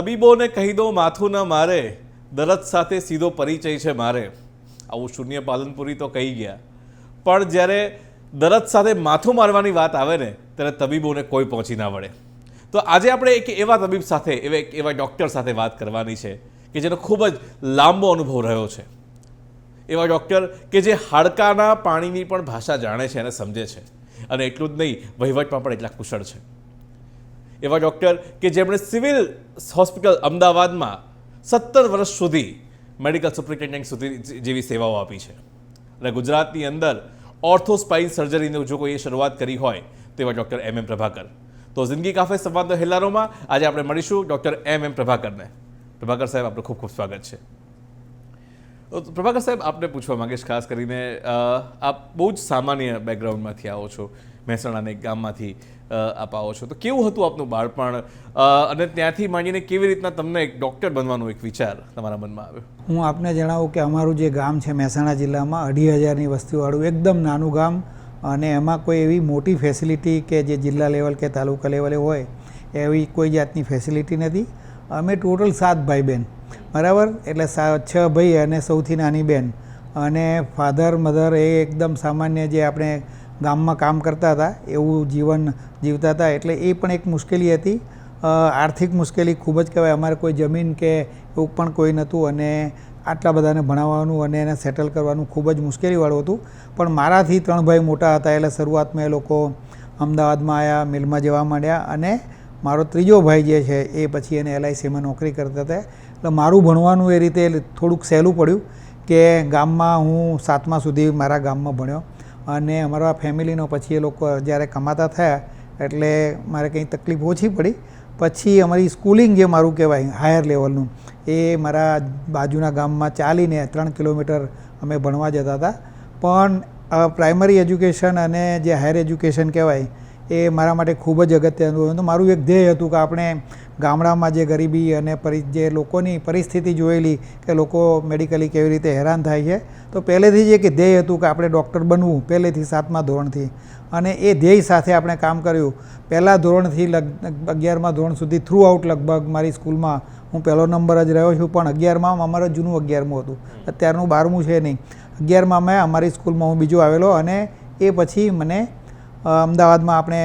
તબીબોને કહી દો માથું ન મારે, દરદ સાથે સીધો પરિચય છે મારે. આવું શૂન્ય પાલનપુરી તો કહી ગયા, પણ જ્યારે દરદ સાથે માથું મારવાની વાત આવે ને ત્યારે તબીબોને કોઈ પહોંચી ના વળે. તો આજે આપણે એક એવા તબીબ સાથે, એવા ડૉક્ટર સાથે વાત કરવાની છે કે જેનો ખૂબ જ લાંબો અનુભવ રહ્યો છે. એવા ડૉક્ટર કે જે હાડકાના પાણીની પણ ભાષા જાણે છે અને સમજે છે, અને એટલું જ નહીં, વહીવટમાં પણ એટલા કુશળ છે. એવા ડૉક્ટર કે જેમણે સિવિલ હોસ્પિટલ અમદાવાદમાં 17 વર્ષ સુધી મેડિકલ સુપ્રિન્ટેન્ડન્ટ સુધી જેવી સેવાઓ આપી છે, અને ગુજરાતની અંદર ઓર્થોસ્પાઇન સર્જરીની જો કોઈએ શરૂઆત કરી હોય તો એવા ડૉક્ટર એમ પ્રભાકર. તો જિંદગી કાફે સંવાદના હેલ્લારોમાં આજે આપણે મળીશું ડૉક્ટર એમ પ્રભાકરને. પ્રભાકર સાહેબ, આપનું ખૂબ ખૂબ સ્વાગત છે. પ્રભાકર સાહેબ, આપને પૂછવા માંગીશ, ખાસ કરીને આપ બહુ જ સામાન્ય બેકગ્રાઉન્ડમાંથી આવો છો, મહેસાણાના એક ગામમાંથી આપ આવો છો. તો કેવું હતું આપનું બાળપણ, અને ત્યાંથી માંડીને કેવી રીતના તમને એક ડૉક્ટર બનવાનો એક વિચાર તમારા મનમાં આવ્યો? હું આપને જણાવું કે અમારું જે ગામ છે મહેસાણા જિલ્લામાં 2,500ની વસ્તીવાળું એકદમ નાનું ગામ, અને એમાં કોઈ એવી મોટી ફેસિલિટી કે જે જિલ્લા લેવલ કે તાલુકા લેવલે હોય એવી કોઈ જાતની ફેસિલિટી નથી. અમે ટોટલ 7 ભાઈ બહેન, બરાબર, એટલે 6 ભાઈ અને સૌથી નાની બહેન, અને ફાધર મધર એ એકદમ સામાન્ય જે આપણે ગામમાં કામ કરતા હતા એવું જીવન જીવતા હતા. એટલે એ પણ એક મુશ્કેલી હતી, આર્થિક મુશ્કેલી ખૂબ જ કહેવાય. અમારે કોઈ જમીન કે એવું પણ કોઈ નહોતું, અને આટલા બધાને ભણાવવાનું અને એને સેટલ કરવાનું ખૂબ જ મુશ્કેલીવાળું હતું. પણ મારાથી 3 ભાઈ મોટા હતા, એટલે શરૂઆતમાં એ લોકો અમદાવાદમાં આવ્યા, મિલમાં જવા માંડ્યા, અને મારો ત્રીજો ભાઈ જે છે એ પછી એને LICમાં નોકરી કરતા હતા. એટલે મારું ભણવાનું એ રીતે થોડુંક સહેલું પડ્યું કે ગામમાં હું 7મા સુધી મારા ગામમાં ભણ્યો, અને અમારા ફેમિલીનો પછી એ લોકો જ્યારે કમાતા થયા એટલે મારે કંઈ તકલીફ ઓછી પડી. પછી અમારી સ્કૂલિંગ જે મારું કહેવાય હાયર લેવલનું, એ મારા બાજુના ગામમાં ચાલીને 3 કિલોમીટર અમે ભણવા જતા હતા. પણ પ્રાઇમરી એજ્યુકેશન અને જે હાયર એજ્યુકેશન કહેવાય એ મારા માટે ખૂબ જ અગત્યનું હતું. મારું એક ધ્યેય હતું કે આપણે ગામડામાં જે ગરીબી અને જે લોકોની પરિસ્થિતિ જોયેલી કે લોકો મેડિકલી કેવી રીતે હેરાન થાય છે, તો પહેલેથી જ એક ધ્યેય હતું કે આપણે ડૉક્ટર બનવું, પહેલેથી 7મા ધોરણથી. અને એ ધ્યેય સાથે આપણે કામ કર્યું. પહેલાં ધોરણથી 11મા ધોરણ સુધી થ્રુ આઉટ લગભગ મારી સ્કૂલમાં હું પહેલો નંબર જ રહ્યો છું. પણ 11માં અમારું જૂનું 11મું હતું, અત્યારનું 12મું છે નહીં. 11માં મેં અમારી સ્કૂલમાં હું બીજો આવેલો, અને એ પછી મને અમદાવાદમાં આપણે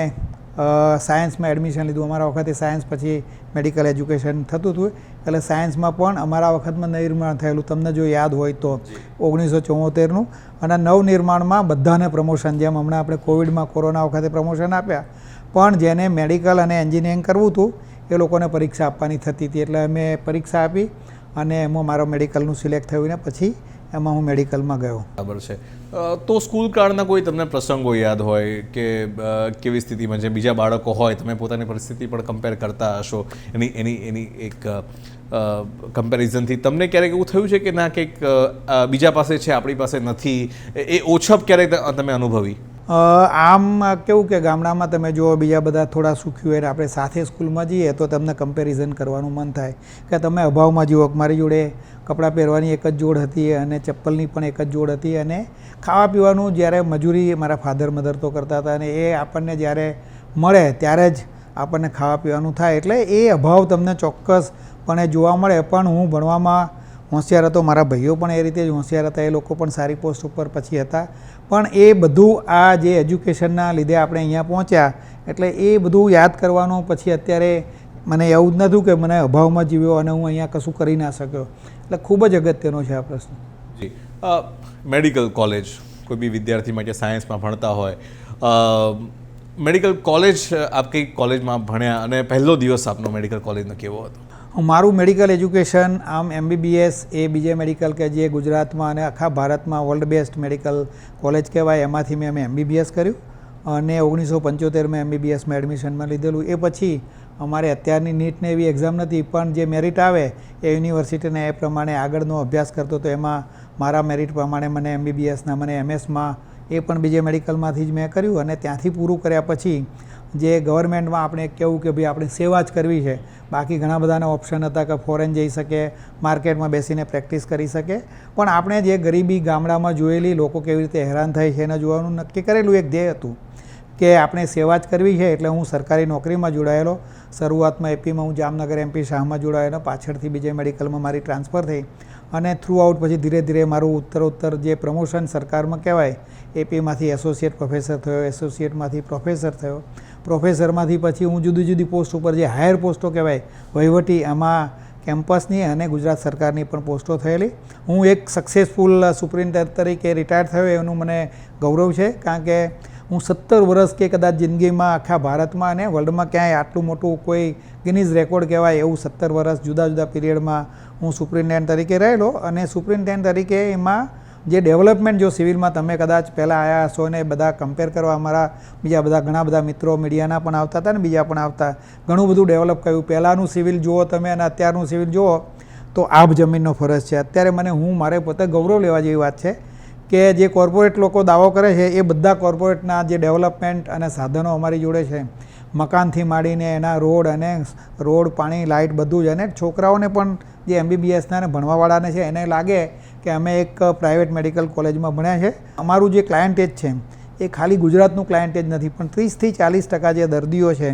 સાયન્સમાં એડમિશન લીધું. અમારા વખતે સાયન્સ પછી મેડિકલ એજ્યુકેશન થતું હતું, એટલે સાયન્સમાં પણ અમારા વખતમાં નિર્માણ થયેલું, તમને જો યાદ હોય તો 1974નું. અને નવનિર્માણમાં બધાને પ્રમોશન, જેમ હમણાં આપણે કોવિડમાં કોરોના વખતે પ્રમોશન આપ્યા, પણ જેને મેડિકલ અને એન્જિનિયરિંગ કરવું હતું એ લોકોને પરીક્ષા આપવાની થતી હતી. એટલે અમે પરીક્ષા આપી અને એમાં મારો મેડિકલનું સિલેક્ટ થયું, ને પછી એમાં હું મેડિકલમાં ગયો. બરાબર છે. તો સ્કૂલ કાળના કોઈ તમને પ્રસંગો યાદ હોય કે કેવી સ્થિતિમાં જે બીજા બાળકો હોય, તમે પોતાની પરિસ્થિતિ પણ કમ્પેર કરતા હશો, એની એક કમ્પેરિઝનથી તમને ક્યારેક એવું થયું છે કે ના, કંઈક બીજા પાસે છે આપણી પાસે નથી, એ ઓછપ ક્યારેક તમે અનુભવી? આમ કેવું કે ગામડામાં તમે જો બીજા બધા થોડા સુખી હોય ને આપણે સાથે સ્કૂલમાં જઈએ તો તમને કમ્પેરિઝન કરવાનું મન થાય કે તમે અભાવમાં જુઓ. મારી જોડે કપડાં પહેરવાની એક જ જોડ હતી, અને ચપ્પલની પણ એક જ જોડ હતી, અને ખાવા પીવાનું જ્યારે મજૂરી મારા ફાધર મધર તો કરતા હતા, અને એ આપણને જ્યારે મળે ત્યારે જ આપણને ખાવા પીવાનું થાય. એટલે એ અભાવ તમને ચોક્કસપણે જોવા મળે. પણ હું ભણવામાં હોશિયાર હતો, મારા ભાઈઓ પણ એ રીતે જ હોશિયાર હતા, એ લોકો પણ સારી પોસ્ટ ઉપર પછી હતા. પણ એ બધું આ જે એજ્યુકેશનના લીધે આપણે અહીંયા પહોંચ્યા, એટલે એ બધું યાદ કરવાનું પછી અત્યારે મને એવું જ નહોતું કે મને અભાવમાં જીવ્યો અને હું અહીંયા કશું કરી ના શક્યો. એટલે ખૂબ જ અગત્યનો છે આ પ્રશ્ન. જી, મેડિકલ કોલેજ કોઈ બી વિદ્યાર્થી માટે સાયન્સમાં ભણતા હોય, મેડિકલ કોલેજ આપ કઈ કોલેજમાં ભણ્યા, અને પહેલો દિવસ આપનો મેડિકલ કોલેજનો કેવો હતો? મારું મેડિકલ એજ્યુકેશન આમ MBBS એ બીજે મેડિકલ કે જે ગુજરાતમાં અને આખા ભારતમાં વર્લ્ડ બેસ્ટ મેડિકલ કોલેજ કહેવાય, એમાંથી મેં MBBS કર્યું, અને 1975 MBBSમાં એડમિશનમાં લીધેલું. એ પછી અમારે અત્યારની નીટને એવી એક્ઝામ નથી, પણ જે મેરિટ આવે એ યુનિવર્સિટીને એ પ્રમાણે આગળનો અભ્યાસ કરતો, તો એમાં મારા મેરિટ પ્રમાણે મને MBBSના, મને MS એ પણ બીજે મેડિકલમાંથી જ મેં કર્યું. અને ત્યાંથી પૂરું કર્યા પછી જે ગવર્મેન્ટમાં આપણે કહેવું કે ભાઈ આપણે સેવા જ કરવી છે, બાકી ઘણા બધાના ઓપ્શન હતા કે ફોરેન જઈ શકે, માર્કેટમાં બેસીને પ્રેક્ટિસ કરી શકે, પણ આપણે જે ગરીબી ગામડામાં જોયેલી લોકો કેવી રીતે હેરાન થાય છે એને જોવાનું નક્કી કરેલું એક ધ્યેય હતું કે આપણે સેવા જ કરવી છે એટલે હું સરકારી નોકરીમાં જોડાયેલો. શરૂઆતમાં એપીમાં હું જામનગર એમપી શાહમાં જોડાયેલો, પાછળથી બીજે મેડિકલમાં મારી ટ્રાન્સફર થઈ અને થ્રુ આઉટ પછી ધીરે ધીરે મારું ઉત્તરોત્તર જે પ્રમોશન સરકારમાં કહેવાય, એપીમાંથી એસોસિએટ પ્રોફેસર થયો, એસોસિએટમાંથી પ્રોફેસર થયો, પ્રોફેસરમાંથી પછી હું જુદી જુદી પોસ્ટ ઉપર જે હાયર પોસ્ટો કહેવાય વહીવટી, એમાં કેમ્પસની અને ગુજરાત સરકારની પણ પોસ્ટો થયેલી. હું એક સક્સેસફુલ સુપ્રિન્ટેન્ડન્ટ તરીકે રિટાયર થયો એનું મને ગૌરવ છે, કારણ કે હું 17 વર્ષ કે કદાચ જિંદગીમાં આખા ભારતમાં અને વર્લ્ડમાં ક્યાંય આટલું મોટું કોઈ ગિનીઝ રેકોર્ડ કહેવાય એવું 17 વર્ષ જુદા જુદા પીરિયડમાં હું સુપ્રિન્ટેન્ડન્ટ તરીકે રહેલો. અને સુપ્રિન્ટેન્ડન્ટ તરીકે એમાં જે ડેવલપમેન્ટ જો સિવિલમાં તમે કદાચ પહેલાં આવ્યા હશો ને બધા કમ્પેર કરવા, અમારા બીજા બધા ઘણા બધા મિત્રો મીડિયાના પણ આવતા હતા ને બીજા પણ આવતા, ઘણું બધું ડેવલપ કર્યું. પહેલાંનું સિવિલ જુઓ તમે અને અત્યારનું સિવિલ જુઓ તો આભ જમીનનો ફરક છે. અત્યારે મારે પોતે ગૌરવ લેવા જેવી વાત છે કે જે કોર્પોરેટ લોકો દાવો કરે છે એ બધા કોર્પોરેટના જે ડેવલપમેન્ટ અને સાધનો અમારી જોડે છે, મકાનથી માંડીને એના રોડ, પાણી, લાઇટ બધું જ. અને છોકરાઓને પણ જે MBBSના ને ભણવાવાળાને છે એને લાગે કે અમે એક પ્રાઇવેટ મેડિકલ કોલેજમાં ભણ્યા છે. અમારું જે ક્લાયન્ટેજ છે એ ખાલી ગુજરાતનું ક્લાયન્ટેજ નથી, પણ 30થી 40% જે દર્દીઓ છે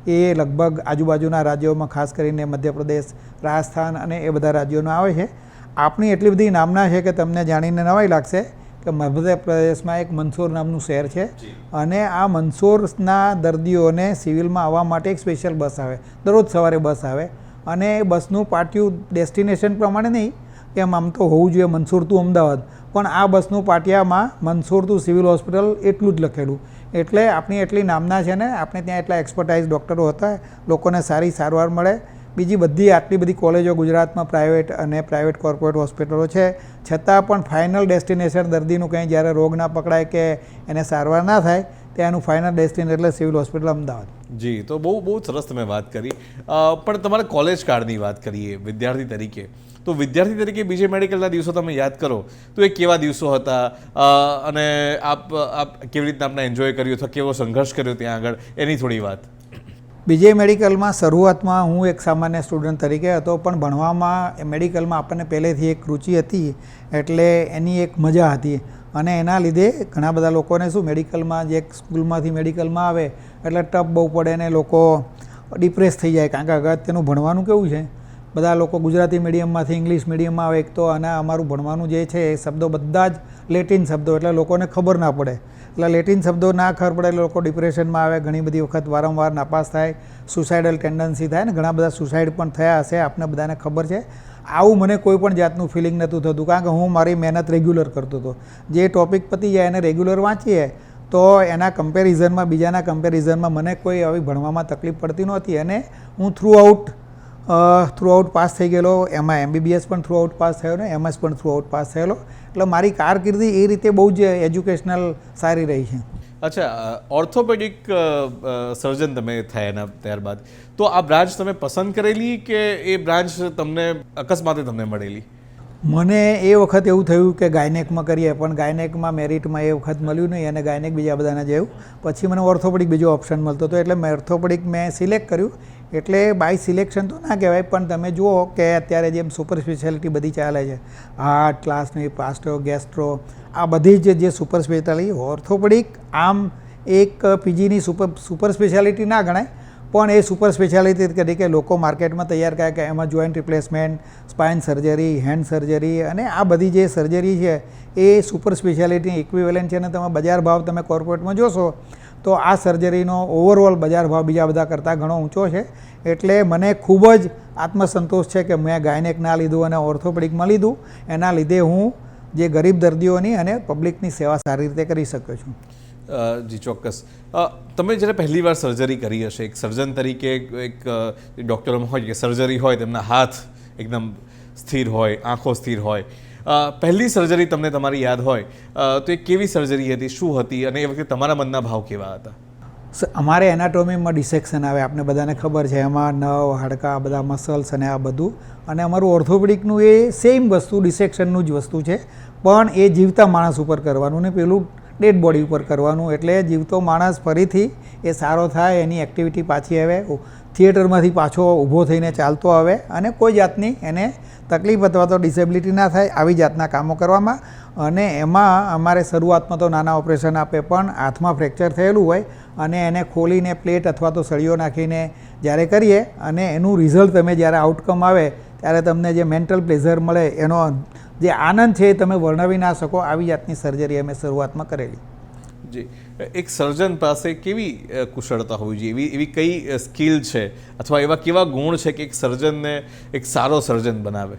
એ લગભગ આજુબાજુના રાજ્યોમાં, ખાસ કરીને મધ્યપ્રદેશ, રાજસ્થાન અને એ બધા રાજ્યોના આવે છે. આપણી એટલી બધી નામના છે કે તમને જાણીને નવાઈ લાગશે કે મધ્યપ્રદેશમાં એક મંદસૌર નામનું શહેર છે અને આ મંદસૌરના દર્દીઓને સિવિલમાં આવવા માટે એક સ્પેશિયલ બસ આવે, દરરોજ સવારે બસ આવે. અને એ બસનું પાટિયું ડેસ્ટિનેશન પ્રમાણે નહીં કે આમ તો હોવું જોઈએ મંદસૌર ટુ અમદાવાદ, પણ આ બસનું પાટિયામાં મંદસૌર ટુ સિવિલ હોસ્પિટલ એટલું જ લખેલું. એટલે આપણી એટલી નામના છે ને આપણે ત્યાં એટલા એક્સપર્ટાઇઝ ડૉક્ટરો હતા, લોકોને સારી સારવાર મળે. બીજી બધી આટલી બધી કોલેજો ગુજરાતમાં પ્રાઇવેટ અને પ્રાઇવેટ કોર્પોરેટ હોસ્પિટલો છે, છતાં પણ ફાઇનલ ડેસ્ટિનેશન દર્દીનું કંઈ જ્યારે રોગ ના પકડાય કે એને સારવાર ના થાય ત્યાંનું ફાઇનલ ડેસ્ટિનેશન એટલે સિવિલ હોસ્પિટલ અમદાવાદ. જી, તો બહુ સરસ તમે વાત કરી. પણ તમારા કોલેજ કાળની વાત કરીએ વિદ્યાર્થી તરીકે, તો વિદ્યાર્થી તરીકે બીજે મેડિકલના દિવસો તમે યાદ કરો તો એ કેવા દિવસો હતા અને આપ કેવી રીતના આપણે એન્જોય કર્યું અથવા કેવો સંઘર્ષ કર્યો ત્યાં આગળ, એની થોડી વાત. બીજે મેડિકલમાં શરૂઆતમાં હું એક સામાન્ય સ્ટુડન્ટ તરીકે હતો, પણ ભણવામાં મેડિકલમાં આપણને પહેલેથી એક રુચિ હતી એટલે એની એક મજા હતી. અને એના લીધે ઘણા બધા લોકોને શું મેડિકલમાં જે સ્કૂલમાંથી મેડિકલમાં આવે એટલે ટફ બહુ પડે ને લોકો ડિપ્રેસ થઈ જાય, કારણ કે અગત્યનું ભણવાનું કેવું છે, બધા લોકો ગુજરાતી મીડિયમમાંથી ઇંગ્લિશ મીડિયમમાં આવે એક તો, અને અમારું ભણવાનું જે છે એ શબ્દો બધા જ લેટિન શબ્દો, એટલે લોકોને ખબર ના પડે. એટલે લેટિન શબ્દો ના ખબર પડે એટલે લોકો ડિપ્રેશનમાં આવે, ઘણી બધી વખત વારંવાર નાપાસ થાય, સુસાઇડલ ટેન્ડન્સી થાય ને ઘણા બધા સુસાઇડ પણ થયા હશે, આપને બધાને ખબર છે. આવું મને કોઈ પણ જાતનું ફિલિંગ નહોતું થતું, કારણ કે હું મારી મહેનત રેગ્યુલર કરતો હતો. જે ટોપિક પતી જાય એને રેગ્યુલર વાંચીએ તો એના કમ્પેરિઝનમાં, બીજાના કમ્પેરિઝનમાં મને કોઈ આવી ભણવામાં તકલીફ પડતી નહોતી. અને હું થ્રુ આઉટ પાસ થઈ ગયેલો. એમાં MBBS પણ થ્રુ આઉટ પાસ થયો ને MS પણ થ્રુ આઉટ પાસ થયેલો. એટલે મારી કારકિર્દી એ રીતે બહુ જ એજ્યુકેશનલ સારી રહી છે. અચ્છા, ઓર્થોપેડિક સર્જન તમે થયા એના ત્યારબાદ, તો આ બ્રાન્ચ તમે પસંદ કરેલી કે એ બ્રાન્ચ તમને અકસ્માતે તમને મળેલી? મને એ વખત એવું થયું કે ગાયનેકમાં કરીએ, પણ ગાયનેકમાં મેરિટમાં એ વખત મળ્યું નહીં અને ગાયનેક બીજા બધાને જેવું. પછી મને ઓર્થોપેડિક બીજો ઓપ્શન મળતો હતો એટલે મેં ઓર્થોપેડિક સિલેક્ટ કર્યું. એટલે બાય સિલેક્શન તો ના કહેવાય, પણ તમે જુઓ કે અત્યારે જેમ સુપર સ્પેશિયાલિટી બધી ચાલે છે, હાર્ટ, ક્લાસની, પાસ્ટો, ગેસ્ટ્રો, આ બધી જે સુપર સ્પેશિયાલિટી, ઓર્થોપેડિક આમ એક PGની સુપર સ્પેશિયાલિટી ના ગણાય, પણ એ સુપર સ્પેશિયાલિટી તરીકે લોકો માર્કેટમાં તૈયાર કરે કે એમાં joint replacement, spine surgery, hand surgery અને આ બધી જે સર્જરી છે એ સુપર સ્પેશિયાલિટી ઇક્વિવેલન્ટ છે. અને તમે બજાર ભાવ તમે કોર્પોરેટમાં જોશો તો આ સર્જરીનો ઓવરઓલ બજાર ભાવ બીજા બધા કરતાં ઘણો ઊંચો છે. એટલે મને ખૂબ જ આત્મસંતોષ છે કે મેં ગાયનેક ના લીધું અને ઓર્થોપેડિકમાં લીધું. એના લીધે હું જે ગરીબ દર્દીઓની અને પબ્લિકની સેવા સારી રીતે કરી શકું છું. જી ચોક્કસ. તમે જ્યારે પહેલી વાર સર્જરી કરી હશે એક સર્જન તરીકે, એક ડૉક્ટરોમાં હોય કે સર્જરી હોય તેમના હાથ એકદમ સ્થિર હોય, આંખો સ્થિર હોય, પહેલી સર્જરી તમને તમારી યાદ હોય તો એ કેવી સર્જરી હતી, શું હતી અને એ વખતે તમારા મનના ભાવ કેવા હતા? અમારે એનાટોમીમાં ડિસેક્શન આવે, આપણે બધાને ખબર છે, એમાં નર્વ, હાડકાં, બધા મસલ્સ અને આ બધું. અને અમારું ઓર્થોપેડિકનું એ સેમ વસ્તુ ડિસેક્શનનું જ વસ્તુ છે, પણ એ જીવતા માણસ ઉપર કરવાનું ને પેલું ડેડ બોડી ઉપર કરવાનું. એટલે જીવતો માણસ ફરીથી એ સારો થાય, એની એક્ટિવિટી પાછી આવે, થિયેટરમાંથી પાછો ઊભો થઈને ચાલતો આવે અને કોઈ જાતની એને તકલીફ અથવા તો ડિસેબિલિટી ના થાય, આવી જાતના કામો કરવામાં. અને એમાં અમારે શરૂઆતમાં તો નાના ઓપરેશન આપે, પણ હાથમાં ફ્રેક્ચર થયેલું હોય અને એને ખોલીને પ્લેટ અથવા તો સળીઓ નાખીને જ્યારે કરીએ અને એનું રિઝલ્ટ તમે જ્યારે આઉટકમ આવે ત્યારે તમને જે મેન્ટલ પ્લેઝર મળે એનો જે આનંદ છે એ તમે વર્ણવી ના શકો. આવી જાતની સર્જરી અમે શરૂઆતમાં કરેલી. જી, એક સર્જન પાસે કેવી કુશળતા હોવી જોઈએ, એવી કઈ સ્કિલ છે અથવા એવા કેવા ગુણ છે કે એક સર્જનને એક સારો સર્જન બનાવે?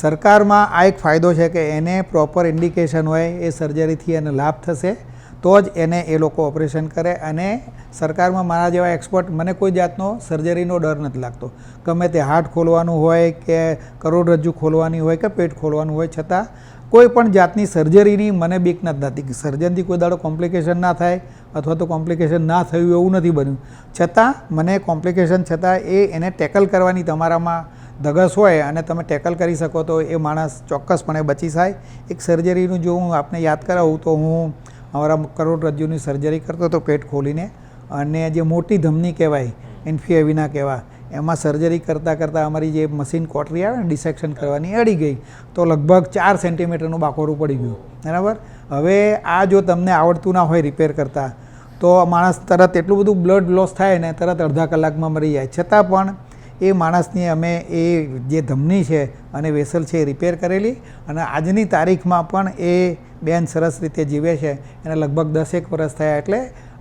સરકારમાં આ એક ફાયદો છે કે એને પ્રોપર ઇન્ડિકેશન હોય, એ સર્જરીથી એને લાભ થશે તો જ એને એ લોકો ઓપરેશન કરે. અને સરકારમાં મારા જેવા એક્સપર્ટ, મને કોઈ જાતનો સર્જરીનો ડર નથી લાગતો. ગમે તે હાર્ટ ખોલવાનું હોય કે કરોડરજ્જુ ખોલવાની હોય કે પેટ ખોલવાનું હોય, છતાં કોઈ પણ જાતની સર્જરીની મને બીક નથી થતી. સર્જનથી કોઈ દાડો કોમ્પ્લિકેશન ના થાય અથવા તો કોમ્પ્લિકેશન ના થયું એવું નથી બન્યું, છતાં મને કોમ્પ્લિકેશન છતાં એને ટેકલ કરવાની તમારામાં ધગસ હોય અને તમે ટેકલ કરી શકો તો એ માણસ ચોક્કસપણે બચી જાય. એક સર્જરીનું જો હું આપને યાદ કરાવું તો હું અમારા કરોડરજ્જુની સર્જરી કરતો હતો પેટ ખોલીને, અને જે મોટી ધમની કહેવાય, ઇન્ફિએવિના કહેવાય, એમાં સર્જરી કરતાં કરતાં અમારી જે મશીન કોટરી આવે ને ડિસેક્શન કરવાની અડી ગઈ તો લગભગ 4 સેન્ટીમીટરનું બાકોરું પડી ગયું. બરાબર. હવે આ જો તમને આવડતું ના હોય રિપેર કરતાં તો માણસ તરત એટલું બધું બ્લડ લોસ થાય ને તરત અડધા કલાકમાં મરી જાય. છતાં પણ એ માણસની અમે એ જે ધમની છે અને વેસલ છે એ રિપેર કરેલી, અને આજની તારીખમાં પણ એ બેન સરસ રીતે જીવે છે. એને લગભગ 10 વર્ષ થયા. એટલે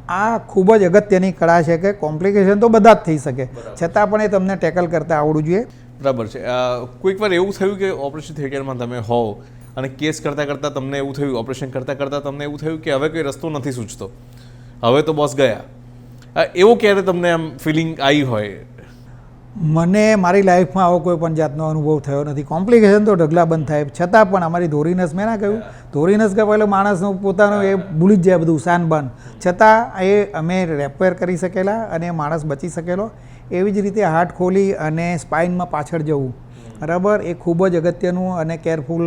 આ ખૂબ જ અગત્યની કળા છે કે કોમ્પ્લિકેશન તો બધા જ થઈ શકે, છતાં પણ એ તમને ટેકલ કરતાં આવડવું જોઈએ. બરાબર છે. કોઈક વાર એવું થયું કે ઓપરેશન થિયેટરમાં તમે હોવ અને કેસ કરતાં કરતાં તમને એવું થયું, ઓપરેશન કરતાં કરતાં તમને એવું થયું કે હવે કોઈ રસ્તો નથી સૂચતો, હવે તો બોસ ગયા, એવું ક્યારે તમને આમ ફિલિંગ આવી હોય? મને મારી લાઈફમાં આવો કોઈ પણ જાતનો અનુભવ થયો નથી. કોમ્પ્લિકેશન તો ઢગલાબંધ થાય, છતાં પણ અમારી ધોરીનસ, મેં ના કહ્યું ધોરીનસ કે પહેલાં માણસનું પોતાનું એ ભૂલી જ જાય બધું શાનબાન, છતાં એ અમે રેપેર કરી શકેલા અને માણસ બચી શકેલો. એવી જ રીતે હાર્ટ ખોલી અને સ્પાઇનમાં પાછળ જવું, બરાબર, એ ખૂબ જ અગત્યનું અને કેરફુલ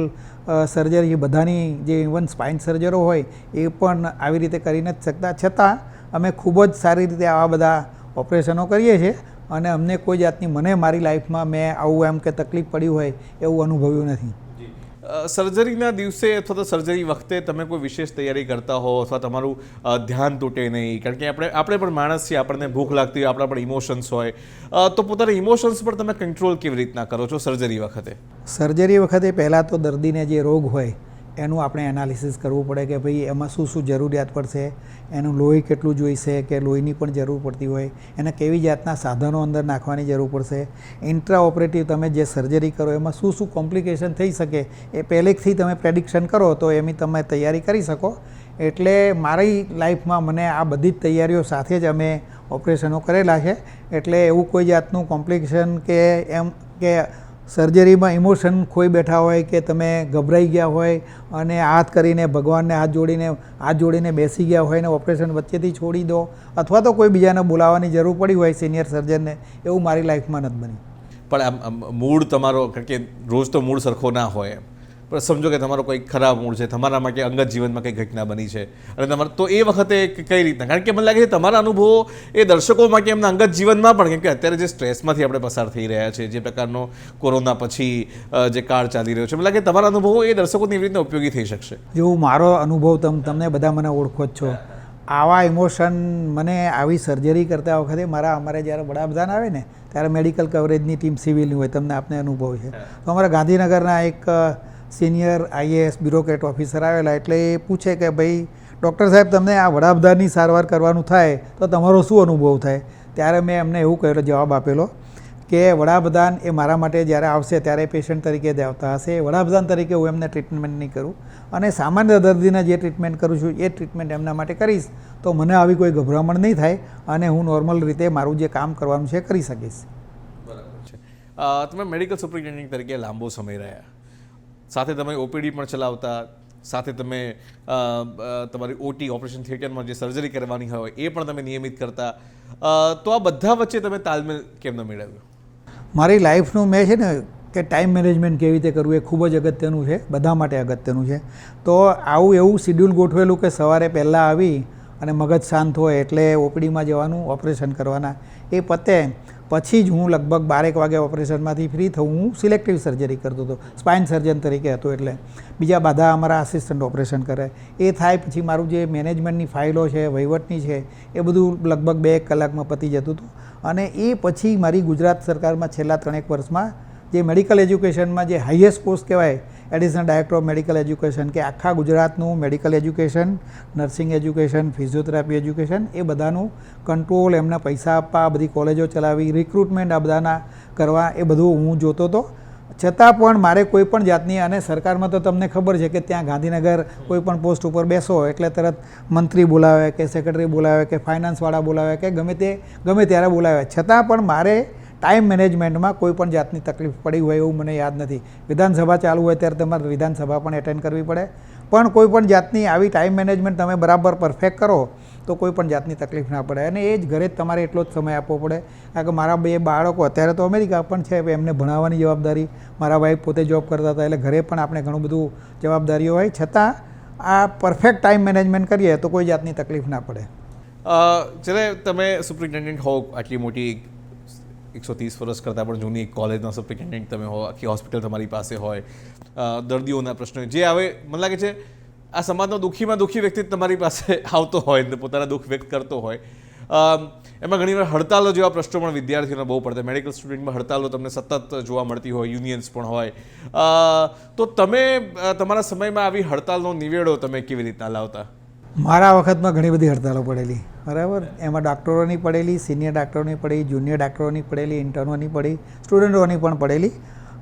સર્જરી બધાની, જે ઇવન સ્પાઇન સર્જરો હોય એ પણ આવી રીતે કરી નથી શકતા, છતાં અમે ખૂબ જ સારી રીતે આવા બધા ઓપરેશનો કરીએ છીએ. અને અમને કોઈ જાતની, મને મારી લાઈફમાં મેં આવું એમ કે તકલીફ પડી હોય એવું અનુભવ્યું નથી. સર્જરીના દિવસે અથવા તો સર્જરી વખતે તમે કોઈ વિશેષ તૈયારી કરતા હો અથવા તમારું ધ્યાન તૂટે નહીં, કારણ કે આપણે પણ માણસ છીએ, આપણને ભૂખ લાગતી હોય, આપણા પણ ઇમોશન્સ હોય, તો પોતાના ઇમોશન્સ પર તમે કંટ્રોલ કેવી રીતના કરો છો સર્જરી વખતે? સર્જરી વખતે પહેલાં તો દર્દીને જે રોગ હોય એનું આપણે એનાલિસિસ કરવું પડે કે ભાઈ એમાં શું શું જરૂરિયાત પડશે, એનું લોહી કેટલું જોઈશે કે લોહીની પણ જરૂર પડતી હોય, એને કેવી જાતના સાધનો અંદર નાખવાની જરૂર પડશે, ઇન્ટ્રા ઓપરેટિવ તમે જે સર્જરી કરો એમાં શું શું કોમ્પ્લિકેશન થઈ શકે એ પહેલેથી તમે પ્રેડિક્શન કરો તો એની તમે તૈયારી કરી શકો. એટલે મારી લાઈફમાં મને આ બધી જ તૈયારીઓ સાથે જ અમે ઓપરેશનો કરેલા છે. એટલે એવું કોઈ જાતનું કોમ્પ્લિકેશન કે એમ કે સર્જરીમાં ઇમોશન ખોઈ બેઠા હોય કે તમે ગભરાઈ ગયા હોય અને હાથ કરીને ભગવાનને હાથ જોડીને બેસી ગયા હોય ને ઓપરેશન વચ્ચેથી છોડી દો અથવા તો કોઈ બીજાને બોલાવવાની જરૂર પડી હોય સિનિયર સર્જનને, એવું મારી લાઈફમાં નથી બન્યું. પણ આમ મૂડ તમારો, કારણ કે રોજ તો મૂડ સરખો ના હોય, પણ સમજો કે તમારો કોઈ ખરાબ મૂડ છે, તમારામાં કે અંગત જીવનમાં કંઈ ઘટના બની છે અને તમારે તો એ વખતે કઈ રીતના, કારણ કે મને લાગે છે તમારા અનુભવો એ દર્શકોમાં કે એમના અંગત જીવનમાં પણ, કેમ કે અત્યારે જે સ્ટ્રેસમાંથી આપણે પસાર થઈ રહ્યા છે, જે પ્રકારનો કોરોના પછી જે કાળ ચાલી રહ્યો છે, મને લાગે તમારા અનુભવો એ દર્શકોને એવી રીતના ઉપયોગી થઈ શકશે. જો મારો અનુભવ તમને બધા મને ઓળખો જ છો, આવા ઇમોશન મને આવી સર્જરી કરતા વખતે અમારે જ્યારે વડાપ્રધાન આવે ને ત્યારે મેડિકલ કવરેજની ટીમ સિવિલની હોય, તમને આપને અનુભવ છે. તો અમારા ગાંધીનગરના એક સિનિયર IAS બ્યુરોક્રેટ ઓફિસર આવેલા, એટલે એ પૂછે કે ભાઈ ડૉક્ટર સાહેબ તમને આ વડાપ્રધાનની સારવાર કરવાનું થાય તો તમારો શું અનુભવ થાય? ત્યારે મેં એમને એવું કહેલો જવાબ આપેલો કે વડાપ્રધાન એ મારા માટે જ્યારે આવશે ત્યારે પેશન્ટ તરીકે જ આવતા હશે, વડાપ્રધાન તરીકે હું એમને ટ્રીટમેન્ટ નહીં કરું, અને સામાન્ય દર્દીને જે ટ્રીટમેન્ટ કરું છું એ ટ્રીટમેન્ટ એમના માટે કરીશ તો મને આવી કોઈ ગભરામણ નહીં થાય અને હું નોર્મલ રીતે મારું જે કામ કરવાનું છે કરી શકીશ. બરાબર છે. તમે મેડિકલ સુપરિન્ટેન્ડન્ટ તરીકે લાંબો સમય રહ્યા, સાથે તમે OPD પણ ચલાવતા, સાથે તમે તમારી OT ઓપરેશન થિયેટરમાં જે સર્જરી કરવાની હોય એ પણ તમે નિયમિત કરતા, તો આ બધા વચ્ચે તમે તાલમેલ કેમ ન મેળવ્યો? મારી લાઈફનું મેં છે ને કે ટાઈમ મેનેજમેન્ટ કેવી રીતે કરવું એ ખૂબ જ અગત્યનું છે, બધા માટે અગત્યનું છે. તો આવું એવું શિડ્યુલ ગોઠવેલું કે સવારે પહેલાં આવી અને મગજ શાંત હોય એટલે OPDમાં જવાનું, ઓપરેશન કરવાના, એ પતે પછી જ હું લગભગ 12 વાગે ઓપરેશનમાંથી ફ્રી થયું. હું સિલેક્ટિવ સર્જરી કરતો હતો, સ્પાઇન સર્જન તરીકે હતો, એટલે બીજા બધા અમારા આસિસ્ટન્ટ ઓપરેશન કરે. એ થાય પછી મારું જે મેનેજમેન્ટની ફાઇલો છે, વહીવટની છે, એ બધું લગભગ 2 કલાકમાં પતી જતું હતું. અને એ પછી મારી ગુજરાત સરકારમાં છેલ્લા 3 વર્ષમાં જે મેડિકલ એજ્યુકેશનમાં જે હાઈએસ્ટ પોસ્ટ કહેવાય, additional director of medical education, કે આખા ગુજરાતનું medical education, nursing education, physiotherapy education, એ બધાનું કંટ્રોલ, એમના પૈસા આપવા, બધી કોલેજો ચલાવી, રિક્રુટમેન્ટ આ બધાના કરવા, એ બધું હું જોતો હતો. છતાં પણ મારે કોઈ પણ જાતની, અને સરકારમાં તો તમને ખબર છે કે ત્યાં ગાંધીનગર કોઈ પણ પોસ્ટ ઉપર બેસો એટલે તરત મંત્રી બોલાવે કે સેક્રેટરી બોલાવે કે ફાઇનાન્સવાળા બોલાવે કે ગમે ત્યારે બોલાવે. છતાં પણ મારે ટાઈમ મેનેજમેન્ટમાં કોઈ પણ જાતની તકલીફ પડી હોય એવું મને યાદ નથી. વિધાનસભા ચાલુ હોય ત્યારે તમારે વિધાનસભા પણ એટેન્ડ કરવી પડે, પણ કોઈ પણ જાતની આવી ટાઈમ મેનેજમેન્ટ તમે બરાબર પરફેક્ટ કરો તો કોઈ પણ જાતની તકલીફ ના પડે. અને એ જ ઘરે જ તમારે એટલો જ સમય આપવો પડે. કારણ કે મારા 2 બાળકો અત્યારે તો અમેરિકા પણ છે, એમને ભણાવવાની જવાબદારી, મારા વાઈફ પોતે જોબ કરતા હતા, એટલે ઘરે પણ આપણે ઘણું બધું જવાબદારીઓ હોય. છતાં આ પરફેક્ટ ટાઈમ મેનેજમેન્ટ કરીએ તો કોઈ જાતની તકલીફ ના પડે. જ્યારે તમે સુપ્રિન્ટેન્ડન્ટ હો, આટલી મોટી 130 વર્ષ કરતાં પણ જૂની કોલેજના સુપ્રિન્ટેન્ડન્ટ તમે હો, આખી હોસ્પિટલ તમારી પાસે હોય, દર્દીઓના પ્રશ્નો જે આવે, મને લાગે છે આ સમાજનો દુઃખીમાં દુઃખી વ્યક્તિ તમારી પાસે આવતો હોય ને પોતાના દુઃખ વ્યક્ત કરતો હોય. એમાં ઘણીવાર હડતાલો જેવા પ્રશ્નો પણ વિદ્યાર્થીઓને બહુ પડતા. મેડિકલ સ્ટુડન્ટમાં હડતાલો તમને સતત જોવા મળતી હોય, યુનિયન્સ પણ હોય. તો તમે તમારા સમયમાં આવી હડતાલનો નિવેડો તમે કેવી રીતના લાવતા? મારા વખતમાં ઘણી બધી હડતાલો પડેલી, બરાબર. એમાં ડૉક્ટરોની પડેલી, સિનિયર ડૉક્ટરોની પડી, જુનિયર ડૉક્ટરોની પડેલી, ઇન્ટર્નોની પડી, સ્ટુડન્ટોની પણ પડેલી.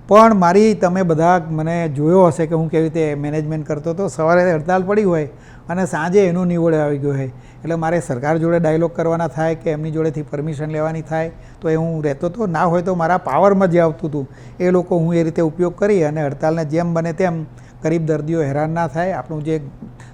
પણ મારી, તમે બધા મને જોયો હશે કે હું કેવી રીતે મેનેજમેન્ટ કરતો હતો. સવારે હડતાલ પડી હોય અને સાંજે એનું નિવડે આવી ગયો હોય, એટલે મારે સરકાર જોડે ડાયલોગ કરવાના થાય કે એમની જોડેથી પરમિશન લેવાની થાય, તો એ હું રહેતો હતો. ના હોય તો મારા પાવરમાં જે આવતું હતું એ લોકો હું એ રીતે ઉપયોગ કરી અને હડતાલને જેમ બને તેમ ગરીબ દર્દીઓ હેરાન ના થાય. આપણું જે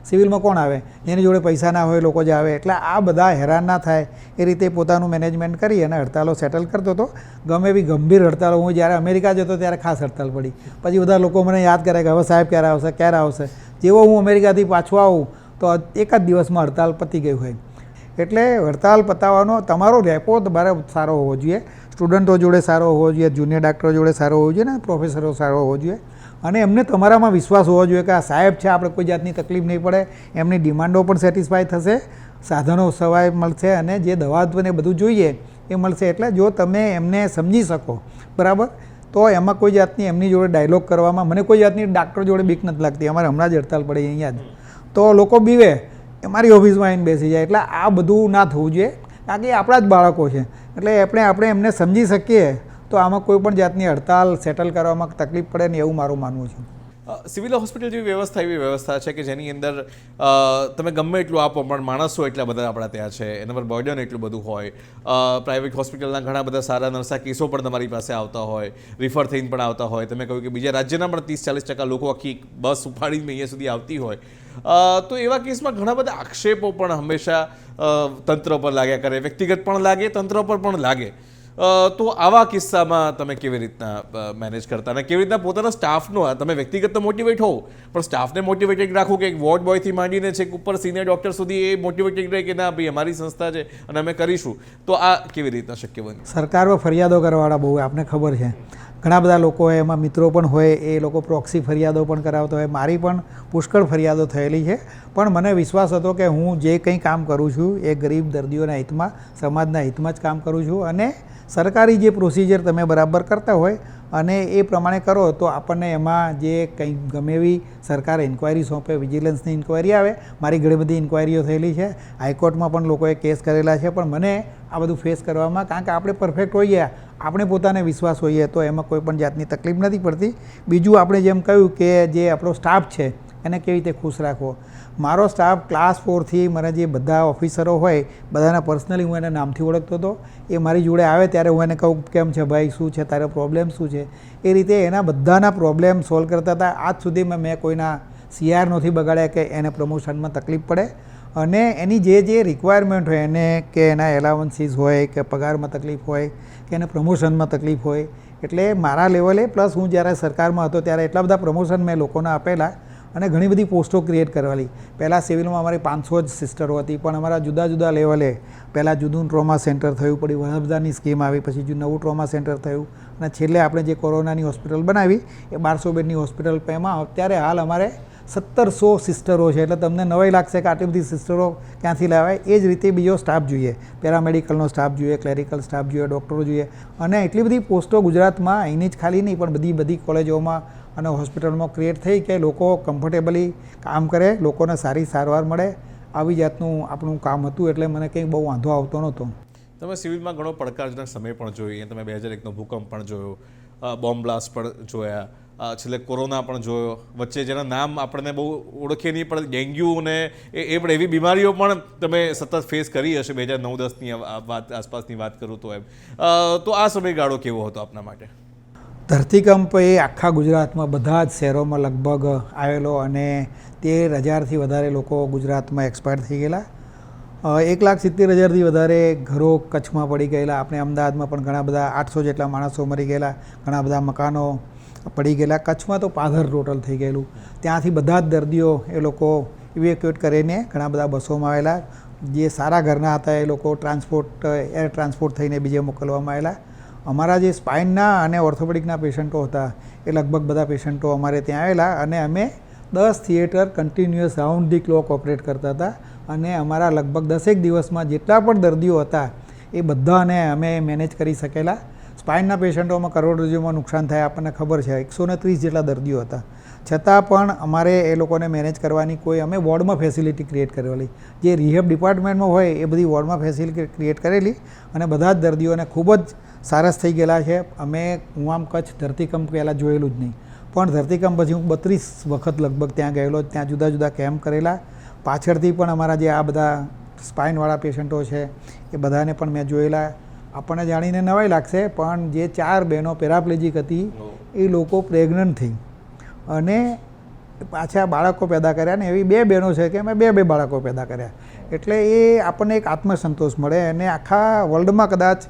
સિવિલમાં કોણ આવે, જેની જોડે પૈસા ના હોય લોકો જ આવે, એટલે આ બધા હેરાન ના થાય એ રીતે પોતાનું મેનેજમેન્ટ કરી અને હડતાલો સેટલ કરતો હતો. ગમે એવી ગંભીર હડતાલો, હું જ્યારે અમેરિકા જતો ત્યારે ખાસ હડતાલ પડી. પછી બધા લોકો મને યાદ કરે કે હવે સાહેબ ક્યારે આવશે. જેવો હું અમેરિકાથી પાછો આવું તો એક જ દિવસમાં હડતાલ પતી ગઈ હોય. એટલે હડતાલ પતાવવાનો તમારો રેપો તમારે સારો હોવો જોઈએ, સ્ટુડન્ટો જોડે સારો હોવો જોઈએ, જુનિયર ડૉક્ટરો જોડે સારો હોવો જોઈએ ને પ્રોફેસરો સારો હોવો જોઈએ. અને એમને તમારામાં વિશ્વાસ હોવો જોઈએ કે આ સાહેબ છે, આપણે કોઈ જાતની તકલીફ નહીં પડે, એમની ડિમાન્ડો પણ સેટિસ્ફાય થશે, સાધનો સવાય મળશે અને જે દવાને બધું જોઈએ એ મળશે. એટલે જો તમે એમને સમજી શકો બરાબર, તો એમાં કોઈ જાતની એમની જોડે ડાયલોગ કરવામાં મને કોઈ જાતની ડાક્ટર જોડે બીક નથી લાગતી. અમારે હમણાં જ હડતાલ પડી અહીંયા જ, તો લોકો બીવે એ મારી ઓફિસમાં આવીને બેસી જાય. એટલે આ બધું ના થવું જોઈએ, કારણ કે એ આપણા જ બાળકો છે. એટલે આપણે એમને સમજી શકીએ તો આમાં કોઈ પણ જાતની હડતાલ સેટલ કરવામાં તકલીફ પડે ને એવું મારું માનવું છે. સિવિલ હોસ્પિટલ જેવી વ્યવસ્થા એવી વ્યવસ્થા છે કે જેની અંદર તમે ગમે એટલું આપો પણ માણસો એટલા બધા આપણા ત્યાં છે, એના પર બર્ડન એટલું બધું હોય. પ્રાઇવેટ હોસ્પિટલના ઘણા બધા સારા નરસા કેસો પણ તમારી પાસે આવતા હોય, રિફર થઈને પણ આવતા હોય. તમે કહ્યું કે બીજા રાજ્યના પણ 30-40% લોકો આખી બસ ઉપાડીને અહીંયા સુધી આવતી હોય. તો એવા કેસમાં ઘણા બધા આક્ષેપો પણ હંમેશા તંત્ર પર લાગ્યા કરે, વ્યક્તિગત પણ લાગે, તંત્ર પર પણ લાગે. તો આવા કિસ્સામાં તમે કેવી રીતના મેનેજ કરતા અને કેવી રીતના પોતાના સ્ટાફનો, તમે વ્યક્તિગત તો મોટિવેટ હોવ પણ સ્ટાફને મોટિવેટેડ રાખવું કે એક વોર્ડ બોયથી માંડીને છે ઉપર સિનિયર ડૉક્ટર સુધી એ મોટિવેટેડ રહે કે ના ભાઈ અમારી સંસ્થા છે અને અમે કરીશું, તો આ કેવી રીતના શક્ય બને? સરકારમાં ફરિયાદો કરવાવાળા બહુ, આપને ખબર છે ઘણા બધા લોકો હોય, એમાં મિત્રો પણ હોય, એ લોકો પ્રોક્સી ફરિયાદો પણ કરાવતા હોય. મારી પણ પુષ્કળ ફરિયાદો થયેલી છે, પણ મને વિશ્વાસ હતો કે હું જે કંઈ કામ કરું છું એ ગરીબ દર્દીઓના હિતમાં, સમાજના હિતમાં જ કામ કરું છું. અને સરકારી જે પ્રોસિજર તમે બરાબર કરતા હોય અને એ પ્રમાણે કરો તો આપણને એમાં જે કંઈ ગમે એવી સરકારે ઇન્ક્વાયરી સોંપે, વિજિલન્સની ઇન્ક્વાયરી આવે. મારી ઘણી બધી ઇન્ક્વાયરીઓ થયેલી છે, હાઈકોર્ટમાં પણ લોકોએ કેસ કરેલા છે. પણ મને આ બધું ફેસ કરવામાં, કારણ કે આપણે પરફેક્ટ હોઈએ, આપણે પોતાને વિશ્વાસ હોઈએ તો એમાં કોઈ પણ જાતની તકલીફ નથી પડતી. બીજું આપણે જેમ કહ્યું કે જે આપણો સ્ટાફ છે એને કેવી રીતે ખુશ રાખવો. મારો સ્ટાફ ક્લાસ 4થી મને જે બધા ઓફિસરો હોય બધાના પર્સનલી હું એને નામથી ઓળખતો હતો. એ મારી જોડે આવે ત્યારે હું એને કહું કેમ છે ભાઈ, શું છે તારો પ્રોબ્લેમ શું છે, એ રીતે એના બધાના પ્રોબ્લેમ સોલ્વ કરતા હતા. આજ સુધીમાં મેં કોઈના CR નથી બગાડ્યા કે એને પ્રમોશનમાં તકલીફ પડે. અને એની જે રિક્વાયરમેન્ટ હોય એને, કે એના એલાવન્સીસ હોય કે પગારમાં તકલીફ હોય કે એને પ્રમોશનમાં તકલીફ હોય, એટલે મારા લેવલે પ્લસ હું જ્યારે સરકારમાં હતો ત્યારે એટલા બધા પ્રમોશન મેં લોકોને આપેલા અને ઘણી બધી પોસ્ટો ક્રિએટ કરવાની. પહેલાં સિવિલમાં અમારી 500 જ સિસ્ટરો હતી, પણ અમારા જુદા જુદા લેવલે પહેલાં જુદું ટ્રોમા સેન્ટર થયું, પછી વડાપ્રધાનની સ્કીમ આવી, પછી નવું ટ્રોમા સેન્ટર થયું, અને છેલ્લે આપણે જે કોરોનાની હોસ્પિટલ બનાવી એ 1200 બેડની હોસ્પિટલ. એમાં અત્યારે હાલ અમારે 1700 સિસ્ટરો છે. એટલે તમને નવાઈ લાગશે કે આટલી બધી સિસ્ટરો ક્યાંથી લાવાય. એ જ રીતે બીજો સ્ટાફ જોઈએ, પેરામેડિકલનો સ્ટાફ જોઈએ, ક્લેરિકલ સ્ટાફ જોઈએ, ડૉક્ટરો જોઈએ, અને એટલી બધી પોસ્ટો ગુજરાતમાં અહીંની જ ખાલી નહીં પણ બધી કોલેજોમાં અને હોસ્પિટલમાં ક્રિએટ થઈ કે લોકો કમ્ફર્ટેબલી કામ કરે, લોકોને સારી સારવાર મળે. આવી જાતનું આપણું કામ હતું, એટલે મને કંઈ બહુ વાંધો આવતો નહોતો. તમે સિવિલમાં ઘણો પડકારજનક સમય પણ જોયો, તમે 2001નો ભૂકંપ પણ જોયો, બોમ્બ બ્લાસ્ટ પણ જોયા, છેલ્લે કોરોના પણ જોયો, વચ્ચે જેના નામ આપણને બહુ ઓળખીએ નહીં પણ ડેન્ગ્યુ અને એ પણ એવી બીમારીઓ પણ તમે સતત ફેસ કરી હશે. 2009-10ની વાત આસપાસની વાત કરું તો તો આ સમયગાળો કેવો હતો આપના માટે? ધરતીકંપ એ આખા ગુજરાતમાં બધા જ શહેરોમાં લગભગ આવેલો, અને 13,000થી વધારે લોકો ગુજરાતમાં એક્સપાયર થઈ ગયેલા. 1,70,000થી વધારે ઘરો કચ્છમાં પડી ગયેલા. આપણે અમદાવાદમાં પણ ઘણા બધા 800 જેટલા માણસો મરી ગયેલા, ઘણા બધા મકાનો પડી ગયેલા. કચ્છમાં તો પાધર ટોટલ થઈ ગયેલું. ત્યાંથી બધા જ દર્દીઓ એ લોકો ઇવેક્યુએટ કરીને ઘણા બધા બસોમાં આવેલા. જે સારા ઘરના હતા એ લોકો એર ટ્રાન્સપોર્ટ થઈને બીજે મોકલવામાં આવેલા. અમારા જે સ્પાઇનના અને ઓર્થોપેડિકના પેશન્ટો હતા એ લગભગ બધા પેશન્ટો અમારે ત્યાં આવેલા, અને અમે 10 theatre continuous round the clock operate કરતા હતા. અને અમારા લગભગ 10 દિવસમાં જેટલા પણ દર્દીઓ હતા એ બધાને અમે મેનેજ કરી શકેલા. સ્પાઇનના પેશન્ટોમાં કરોડરજ્જુમાં નુકસાન થાય આપણને ખબર છે, 130 જેટલા દર્દીઓ હતા. છતાં પણ અમારે એ લોકોને મેનેજ કરવાની અમે વોર્ડમાં ફેસિલિટી ક્રિએટ કરેલી. જે રિહેબ ડિપાર્ટમેન્ટમાં હોય એ બધી વોર્ડમાં ફેસિલિટી ક્રિએટ કરેલી, અને બધા જ દર્દીઓને ખૂબ જ સારસ થઈ ગયેલા છે. હું આમ કચ્છ ધરતીકંપ પહેલાં જોયેલું જ નહીં, પણ ધરતીકંપ પછી હું 32 વખત લગભગ ત્યાં ગયેલો. ત્યાં જુદા જુદા કેમ્પ કરેલા. પાછળથી પણ અમારા જે આ બધા સ્પાઇનવાળા પેશન્ટો છે એ બધાને પણ મેં જોયેલા. આપણને જાણીને નવાઈ લાગશે, પણ જે 4 બહેનો પેરાપ્લેજિક હતી એ લોકો પ્રેગ્નન્ટ થઈ અને પાછા બાળકો પેદા કર્યા, ને એવી 2 બહેનો છે કે મેં 2 બાળકો પેદા કર્યા. એટલે એ આપણને એક આત્મસંતોષ મળે. અને આખા વર્લ્ડમાં કદાચ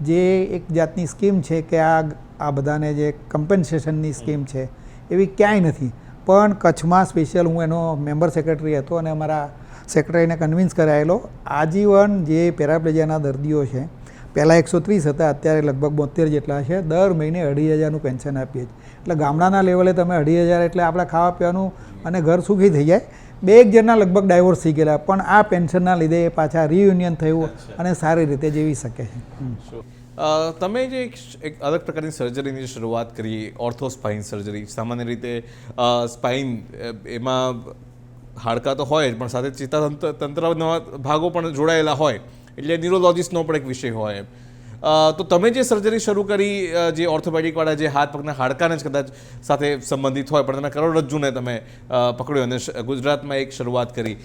જે એક જાતની સ્કીમ છે કે આ બધાને જે કમ્પન્સેશનની સ્કીમ છે એવી ક્યાંય નથી, પણ કચ્છમાં સ્પેશિયલ હું એનો મેમ્બર સેક્રેટરી હતો, અને અમારા સેક્રેટરીને કન્વિન્સ કરાયેલો. આજીવન જે પેરાપ્લેજિયાના દર્દીઓ છે, પહેલાં 130 હતા, અત્યારે લગભગ 72 જેટલા છે. દર મહિને 2,500નું પેન્શન આપીએ છીએ. એટલે ગામડાના લેવલે તમે 2,500 એટલે આપણે ખાવા પીવાનું અને ઘર સુખી થઈ જાય. 2 જણના લગભગ ડાયવોર્સ થઈ ગયેલા, પણ આ પેન્શનના લીધે પાછા રિયુનિયન થયું અને સારી રીતે જીવી શકે છે. તમે જે એક અલગ પ્રકારની સર્જરીની શરૂઆત કરી, ઓર્થો સ્પાઇન સર્જરી. સામાન્ય રીતે સ્પાઇન એમાં હાડકાં તો હોય જ, પણ સાથે ચેતાતંત્રના ભાગો પણ જોડાયેલા હોય, એટલે ન્યુરોલોજીસ્ટનો પણ એક વિષય હોય. તો તમે જે સર્જરી શરૂ કરી, જે ઓર્થોપેડિકવાળા જે હાથ પગના હાડકાને જ કદાચ સાથે સંબંધિત હોય, પણ તમે કરોડરજ્જુને તમે પકડ્યો અને ગુજરાતમાં એક શરૂઆત કરી.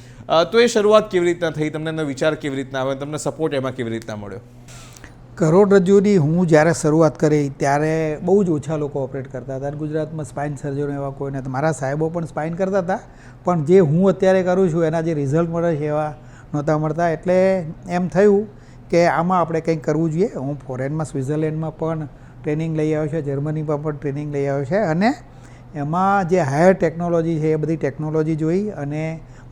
તો એ શરૂઆત કેવી રીતના થઈ, તમને એનો વિચાર કેવી રીતના આવ્યો, તમને સપોર્ટ એમાં કેવી રીતના મળ્યો? કરોડરજ્જુની હું જ્યારે શરૂઆત કરી ત્યારે બહુ જ ઓછા લોકો ઓપરેટ કરતા હતા. ગુજરાતમાં સ્પાઇન સર્જનો એવા કોઈ નથી. મારા સાહેબો પણ સ્પાઇન કરતા હતા, પણ જે હું અત્યારે કરું છું એના જે રિઝલ્ટ મળે છે એવા નહોતા મળતા. એટલે એમ થયું કે આમાં આપણે કંઈક કરવું જોઈએ. હું ફોરેનમાં સ્વિટ્ઝરલેન્ડમાં પણ ટ્રેનિંગ લઈ આવ્યો છે, જર્મનીમાં પણ ટ્રેનિંગ લઈ આવ્યો છે, અને એમાં જે હાયર ટેકનોલોજી છે એ બધી ટેકનોલોજી જોઈ, અને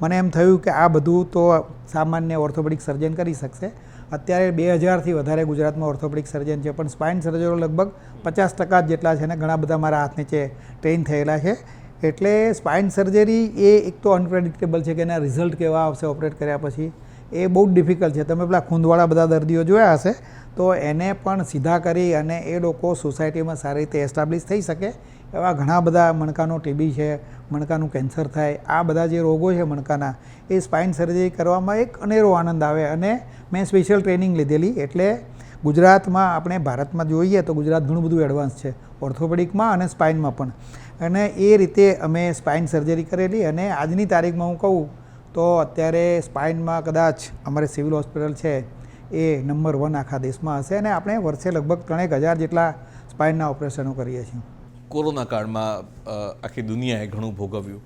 મને એમ થયું કે આ બધું તો સામાન્ય ઓર્થોપેડિક સર્જન કરી શકશે. અત્યારે 2,000થી વધારે ગુજરાતમાં ઓર્થોપેડિક સર્જન છે, પણ સ્પાઇન સર્જનો લગભગ 50% જેટલા છે, અને ઘણા બધા મારા હાથ નીચે ટ્રેન થયેલા છે. એટલે સ્પાઇન સર્જરી એ એક તો અનપ્રેડિક્ટેબલ છે કે એના રિઝલ્ટ કેવા આવશે ઓપરેટ કર્યા પછી, એ બહુ જ ડિફિકલ્ટ છે. તમે પેલા ખૂંદવાળા બધા દર્દીઓ જોયા હશે, તો એને પણ સીધા કરી અને એ લોકો સોસાયટીમાં સારી રીતે એસ્ટાબ્લિશ થઈ શકે એવા ઘણા બધા, મણકાનો ટીબી છે, મણકાનું કેન્સર થાય, આ બધા જે રોગો છે મણકાના, એ સ્પાઇન સર્જરી કરવામાં એક અનેરો આનંદ આવે. અને મેં સ્પેશિયલ ટ્રેનિંગ લીધેલી. એટલે ગુજરાતમાં આપણે ભારતમાં જોઈએ તો ગુજરાત ઘણું બધું એડવાન્સ છે ઓર્થોપેડિકમાં અને સ્પાઇનમાં પણ, અને એ રીતે અમે સ્પાઇન સર્જરી કરેલી. અને આજની તારીખમાં હું કહું તો અત્યારે સ્પાઇનમાં કદાચ અમારે સિવિલ હોસ્પિટલ છે એ નંબર 1 આખા દેશમાં હશે, અને આપણે વર્ષે લગભગ 3,000 જેટલા સ્પાઇનના ઓપરેશનો કરીએ છીએ. કોરોના કાળમાં આખી દુનિયાએ ઘણું ભોગવ્યું,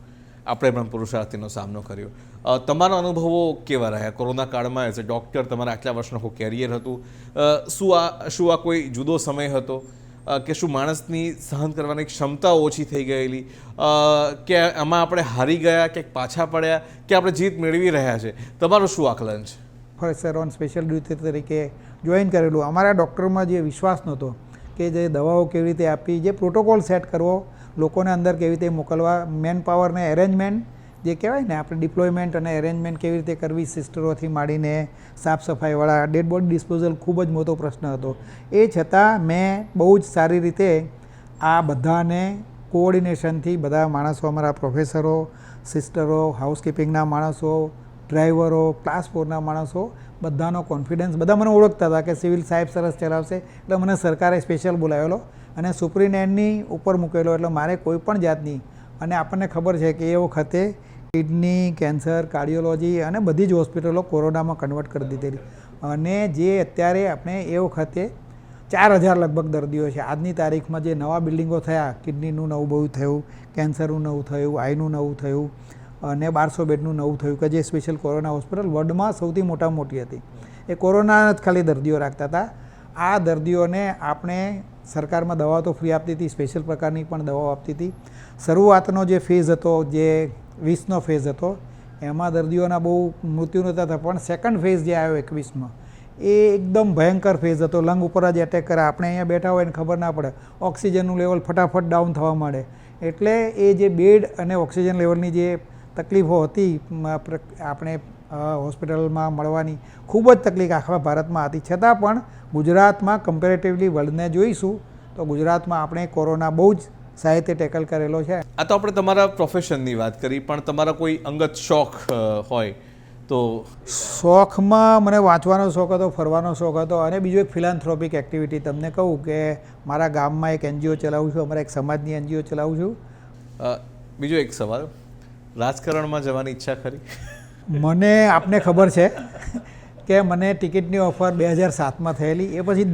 આપણે પણ પુરુષાર્થીનો સામનો કર્યો. તમારા અનુભવો કેવા રહ્યા કોરોના કાળમાં? એઝ અ ડૉક્ટર તમારા આટલા વર્ષનું આખું કેરિયર હતું, શું આ કોઈ જુદો સમય હતો? કે શું માણસની સહન કરવાની ક્ષમતા ઓછી થઈ ગયેલી, કે આમાં આપણે હારી ગયા કે પાછા પડ્યા કે આપણે જીત મેળવી રહ્યા છે? તમારું શું આકલન છે? પ્રોફેસર ઓન સ્પેશિયલ ડ્યુટી તરીકે જોઈન કરેલું. અમારા ડૉક્ટરમાં જે વિશ્વાસ નહોતો કે જે દવાઓ કેવી રીતે આપવી, જે પ્રોટોકોલ સેટ કરવો, લોકોને અંદર કેવી રીતે મોકલવા, મેન પાવરને એરેન્જમેન્ટ જે કહેવાય ને આપણે ડિપ્લોયમેન્ટ અને એરેન્જમેન્ટ કેવી રીતે કરવી, સિસ્ટરોથી માંડીને સાફ સફાઈવાળા, ડેડ બોડી ડિસ્પોઝલ ખૂબ જ મોટો પ્રશ્ન હતો. એ છતાં મેં બહુ જ સારી રીતે આ બધાને કોઓર્ડિનેશનથી બધા માણસો, અમારા પ્રોફેસરો, સિસ્ટરો, હાઉસકીપિંગના માણસો, ડ્રાઈવરો, ક્લાસ 4ના માણસો, બધાનો કોન્ફિડન્સ, બધા મને ઓળખતા હતા કે સિવિલ સાહેબ સરસ ચલાવશે, એટલે મને સરકારે સ્પેશિયલ બોલાવેલો અને સુપ્રિન્ટેન્ડન્ટની ઉપર મૂકેલો. એટલે મારે કોઈ પણ જાતની, અને આપણને ખબર છે કે એ વખતે કિડની, કેન્સર, કાર્ડિયોલોજી અને બધી જ હોસ્પિટલો કોરોનામાં કન્વર્ટ કરી દીધેલી. અને જે અત્યારે આપણે એ વખતે 4000 લગભગ દર્દીઓ છે. આજની તારીખમાં જે નવા બિલ્ડિંગો થયા, કિડનીનું નવું બહુ થયું, કેન્સરનું નવું થયું, આઈનું નવું થયું અને 1200 બેડનું નવું થયું, કે જે સ્પેશિયલ કોરોના હોસ્પિટલ વર્લ્ડમાં સૌથી મોટી હતી. એ કોરોના જ ખાલી દર્દીઓ રાખતા હતા. આ દર્દીઓને આપણે સરકારમાં દવાઓ તો ફ્રી આપતી હતી, સ્પેશિયલ પ્રકારની પણ દવાઓ આપતી હતી. શરૂઆતનો જે ફેઝ હતો, જે 20નો ફેઝ હતો, એમાં દર્દીઓના બહુ મૃત્યુ નહોતા થતા, પણ સેકન્ડ ફેઝ જે આવ્યો 21માં, એ એકદમ ભયંકર ફેઝ હતો. લંગ ઉપર જ એટેક કરે, આપણે અહીંયા બેઠા હોય ને ખબર ના પડે, ઓક્સિજનનું લેવલ ફટાફટ ડાઉન થવા માંડે. એટલે એ જે બેડ અને ઓક્સિજન લેવલની જે તકલીફો હતી આપણે હોસ્પિટલમાં મળવાની, ખૂબ જ તકલીફ આખા ભારતમાં હતી. છતાં પણ ગુજરાતમાં કમ્પેરેટિવલી વર્લ્ડને જોઈશું તો ગુજરાતમાં આપણે કોરોના બહુ જ સાહિત્ય ટેકલ કરેલો છે. આ તો આપણે તમારા પ્રોફેશનની વાત કરી, પણ તમારા કોઈ અંગત શોખ હોય તો? શોખમાં મને વાંચવાનો શોખ હતો, ફરવાનો શોખ હતો, અને બીજું એક ફિલાન્થ્રોપિક એક્ટિવિટી. તમને કહું કે મારા ગામમાં એક NGO ચલાવું છું, અમારા એક સમાજની NGO ચલાવું છું. બીજો એક સવાલ, રાજકારણમાં જવાની ઈચ્છા ખરી? મને આપને ખબર છે કે મને ટિકિટની ઓફર 2007માં થયેલી. એ પછી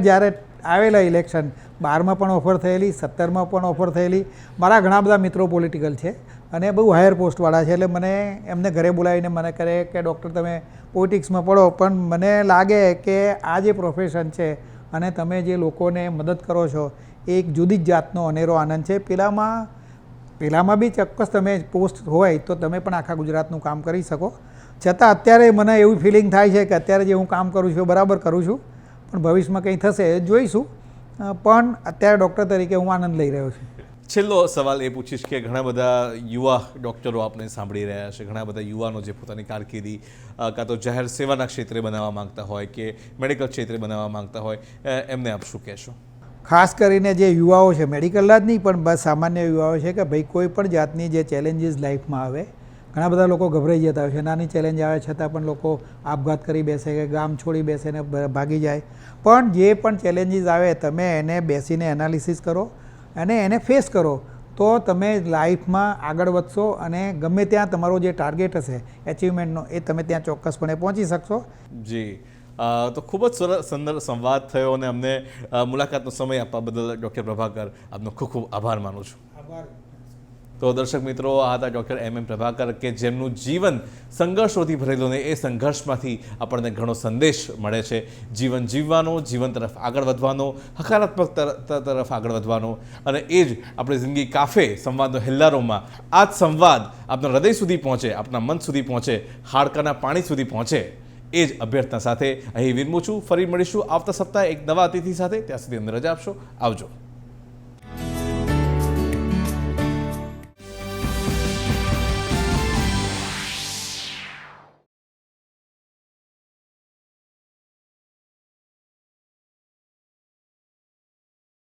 જ્યારે આવેલા ઇલેક્શન, 12માં પણ ઓફર થયેલી, 17માં પણ ઓફર થયેલી. મારા ઘણા બધા મિત્રો પોલિટિકલ છે અને બહુ હાયર પોસ્ટવાળા છે, એટલે મને એમને ઘરે બોલાવીને મને કહે કે ડૉક્ટર તમે પોલિટિક્સમાં પડો. પણ મને લાગે કે આ જે પ્રોફેશન છે અને તમે જે લોકોને મદદ કરો છો, એ એક જુદી જ જાતનો અનેરો આનંદ છે. પેલામાં બી ચોક્કસ તમે પોસ્ટ હોય તો તમે પણ આખા ગુજરાતનું કામ કરી શકો. છતાં અત્યારે મને એવું ફિલિંગ થાય છે કે અત્યારે જે હું કામ કરું છું બરાબર કરું છું, પણ ભવિષ્યમાં કંઈ થશે જોઈશું. પણ અત્યારે ડૉક્ટર તરીકે હું આનંદ લઈ રહ્યો છું. છેલ્લો સવાલ એ પૂછીશ કે ઘણા બધા યુવા ડૉક્ટરો આપણે સાંભળી રહ્યા છે, ઘણા બધા યુવાનો જે પોતાની કારકિર્દી કાં તો જાહેર સેવાના ક્ષેત્રે બનાવવા માંગતા હોય કે મેડિકલ ક્ષેત્રે બનાવવા માંગતા હોય, એમને આપ શું કહેશો? ખાસ કરીને જે યુવાઓ છે, મેડિકલના જ નહીં પણ બસ સામાન્ય યુવાઓ છે, કે ભાઈ કોઈ પણ જાતની જે ચેલેન્જીસ લાઈફમાં આવે, ઘણા બધા લોકો ગભરાઈ જતા હોય છે. નાની ચેલેન્જ આવે છતાં પણ લોકો આપઘાત કરી બેસે કે ગામ છોડી બેસે ને ભાગી જાય. પણ જે પણ ચેલેન્જીસ આવે તમે એને બેસીને એનાલિસિસ કરો અને એને ફેસ કરો, તો તમે લાઈફમાં આગળ વધશો અને ગમે ત્યાં તમારો જે ટાર્ગેટ હશે એચિવમેન્ટનો, એ તમે ત્યાં ચોક્કસપણે પહોંચી શકશો. જી, તો ખૂબ જ સરસ સુંદર સંવાદ થયો અને અમને મુલાકાતનો સમય આપવા બદલ ડૉક્ટર પ્રભાકર આપનો ખૂબ ખૂબ આભાર માનું છું. આભાર. તો દર્શક મિત્રો, આ હતા ડૉક્ટર MM પ્રભાકર, કે જેમનું જીવન સંઘર્ષોથી ભરેલું ને એ સંઘર્ષમાંથી આપણને ઘણો સંદેશ મળે છે. જીવન જીવવાનો, જીવન તરફ આગળ વધવાનો, હકારાત્મક તરફ આગળ વધવાનો, અને એ જ આપણે જિંદગી કાફે સંવાદનો હેલ્લારોમાં આ જ સંવાદ આપણા હૃદય સુધી પહોંચે, આપણા મન સુધી પહોંચે, હાડકાના પાણી સુધી પહોંચે, એ જ અભ્યર્થના સાથે અહીં વિરમું છું. ફરી મળીશું આવતા સપ્તાહે એક નવા અતિથિ સાથે. ત્યાં સુધી અંદર રજા આપશો. આવજો.